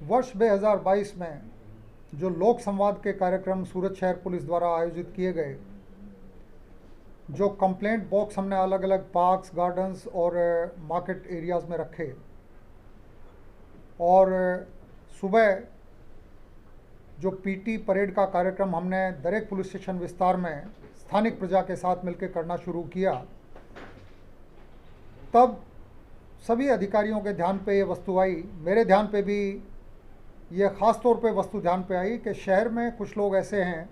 वर्ष 2022 में जो लोक संवाद के कार्यक्रम सूरत शहर पुलिस द्वारा आयोजित किए गए, जो कंप्लेंट बॉक्स हमने अलग अलग पार्क्स, गार्डन्स और मार्केट एरियाज़ में रखे, और सुबह जो पीटी परेड का कार्यक्रम हमने दरेक पुलिस स्टेशन विस्तार में स्थानिक प्रजा के साथ मिलकर करना शुरू किया, तब सभी अधिकारियों के ध्यान पे ये वस्तु आई, मेरे ध्यान पे भी ये ख़ास तौर पे वस्तु ध्यान पे आई कि शहर में कुछ लोग ऐसे हैं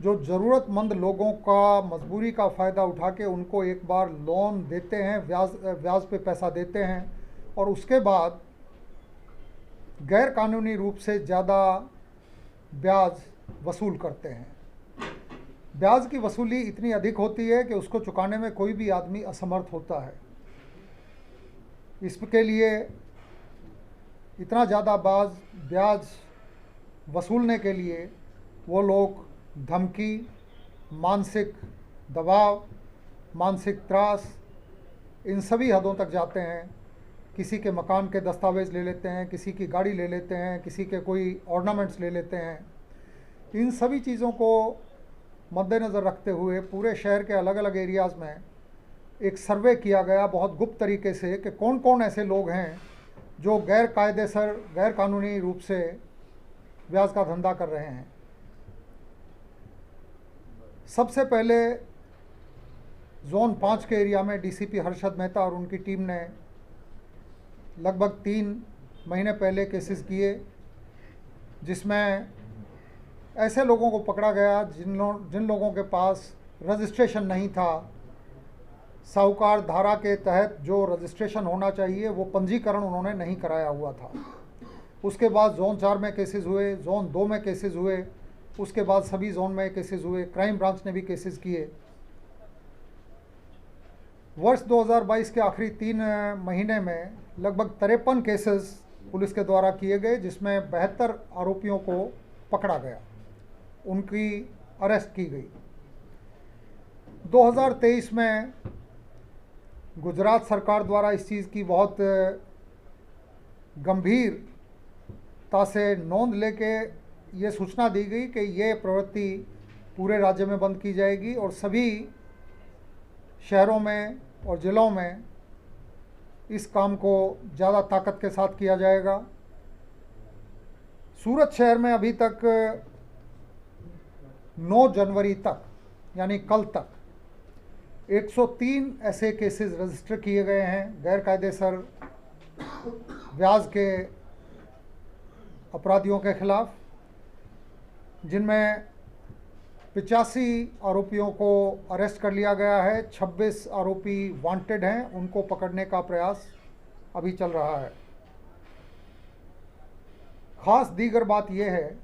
जो ज़रूरतमंद लोगों का मजबूरी का फ़ायदा उठा के उनको एक बार लोन देते हैं, ब्याज पे पैसा देते हैं, और उसके बाद गैर कानूनी रूप से ज़्यादा ब्याज वसूल करते हैं। ब्याज की वसूली इतनी अधिक होती है कि उसको चुकाने में कोई भी आदमी असमर्थ होता है। इसके लिए इतना ज़्यादा ब्याज वसूलने के लिए वो लोग धमकी, मानसिक दबाव, मानसिक त्रास, इन सभी हदों तक जाते हैं। किसी के मकान के दस्तावेज़ ले लेते हैं, किसी की गाड़ी ले लेते हैं, किसी के कोई ऑर्नामेंट्स ले लेते हैं। इन सभी चीज़ों को मद्देनज़र रखते हुए पूरे शहर के अलग अलग एरियाज़ में एक सर्वे किया गया बहुत गुप्त तरीके से कि कौन कौन ऐसे लोग हैं जो गैर कानूनी रूप से ब्याज का धंधा कर रहे हैं। सबसे पहले जोन 5 के एरिया में डीसीपी हर्षद मेहता और उनकी टीम ने लगभग 3 महीने पहले केसेस किए, जिसमें ऐसे लोगों को पकड़ा गया जिन लोगों के पास रजिस्ट्रेशन नहीं था। साहूकार धारा के तहत जो रजिस्ट्रेशन होना चाहिए वो पंजीकरण उन्होंने नहीं कराया हुआ था। उसके बाद जोन 4 में केसेस हुए, जोन 2 में केसेस हुए, उसके बाद सभी जोन में केसेस हुए। क्राइम ब्रांच ने भी केसेस किए। वर्ष 2022 के आखिरी 3 महीने में लगभग 53 केसेस पुलिस के द्वारा किए गए, जिसमें 72 आरोपियों को पकड़ा गया, उनकी अरेस्ट की गई। 2023 में गुजरात सरकार द्वारा इस चीज़ की बहुत गंभीरता से नोंद लेके ये सूचना दी गई कि ये प्रवृत्ति पूरे राज्य में बंद की जाएगी और सभी शहरों में और ज़िलों में इस काम को ज़्यादा ताकत के साथ किया जाएगा। सूरत शहर में अभी तक 9 जनवरी तक, यानी कल तक, 103 ऐसे केसेस रजिस्टर किए गए हैं गैरकायदेसर ब्याज के अपराधियों के खिलाफ, जिनमें 85 आरोपियों को अरेस्ट कर लिया गया है। 26 आरोपी वांटेड हैं, उनको पकड़ने का प्रयास अभी चल रहा है। ख़ास दीगर बात यह है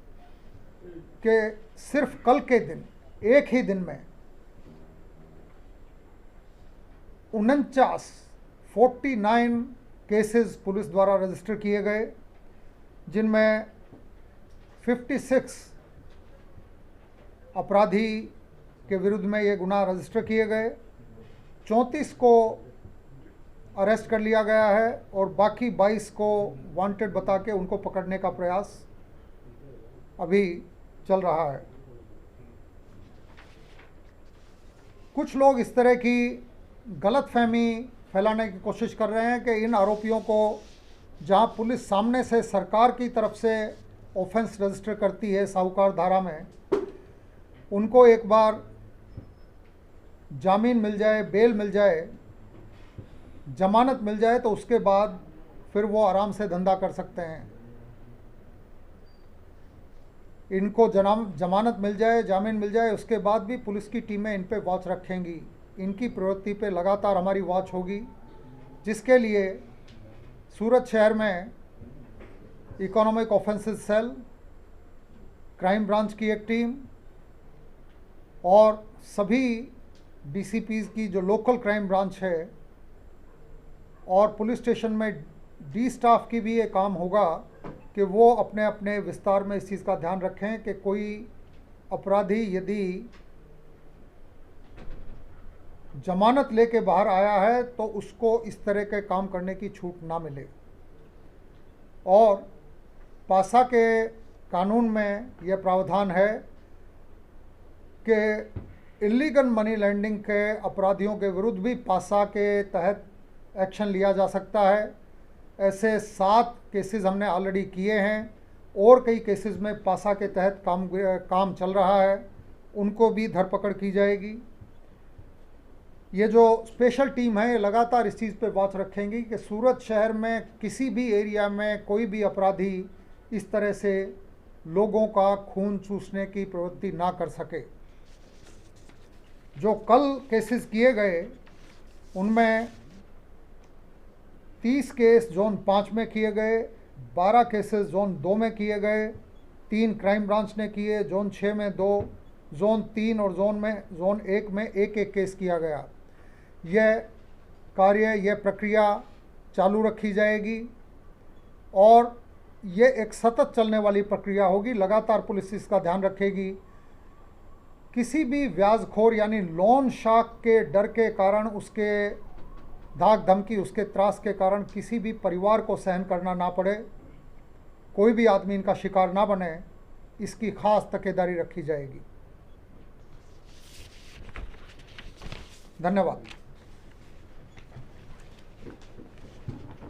कि सिर्फ कल के दिन, एक ही दिन में 49 केसेस पुलिस द्वारा रजिस्टर किए गए, जिनमें 56 अपराधी के विरुद्ध में ये गुनाह रजिस्टर किए गए, 34 को अरेस्ट कर लिया गया है और बाकी 22 को वांटेड बता के उनको पकड़ने का प्रयास अभी चल रहा है। कुछ लोग इस तरह की गलतफहमी फैलाने की कोशिश कर रहे हैं कि इन आरोपियों को, जहां पुलिस सामने से सरकार की तरफ से ऑफेंस रजिस्टर करती है साहूकार धारा में, उनको एक बार जामीन मिल जाए, बेल मिल जाए, जमानत मिल जाए तो उसके बाद फिर वो आराम से धंधा कर सकते हैं। इनको जमानत मिल जाए, जामीन मिल जाए, उसके बाद भी पुलिस की टीमें इन पे वॉच रखेंगी। इनकी प्रवृत्ति पे लगातार हमारी वॉच होगी, जिसके लिए सूरत शहर में economic offences cell, crime branch की एक टीम और सभी डीसीपीज़ की जो लोकल क्राइम ब्रांच है और पुलिस स्टेशन में डी स्टाफ की भी ये काम होगा कि वो अपने अपने विस्तार में इस चीज़ का ध्यान रखें कि कोई अपराधी यदि जमानत लेके बाहर आया है तो उसको इस तरह के काम करने की छूट ना मिले। और पासा के कानून में यह प्रावधान है कि इलीगल मनी लैंडिंग के अपराधियों के विरुद्ध भी पासा के तहत एक्शन लिया जा सकता है। ऐसे 7 केसेस हमने ऑलरेडी किए हैं और कई केसेस में पासा के तहत काम चल रहा है, उनको भी धरपकड़ की जाएगी। ये जो स्पेशल टीम है लगातार इस चीज़ पे वॉच रखेंगी कि सूरत शहर में किसी भी एरिया में कोई भी अपराधी इस तरह से लोगों का खून चूसने की प्रवृत्ति ना कर सके। जो कल केसेस किए गए उनमें 30 केस जोन 5 में किए गए, 12 केसेस जोन 2 में किए गए, 3 क्राइम ब्रांच ने किए, जोन 6 में 2, जोन 3 और जोन 1 में 1 केस किया गया। यह प्रक्रिया चालू रखी जाएगी और ये एक सतत चलने वाली प्रक्रिया होगी। लगातार पुलिस इसका ध्यान रखेगी। किसी भी व्याजखोर यानी लोन शार्क के डर के कारण, उसके धाक धमकी, उसके त्रास के कारण किसी भी परिवार को सहन करना ना पड़े, कोई भी आदमी इनका शिकार ना बने, इसकी खास तकेदारी रखी जाएगी। धन्यवाद।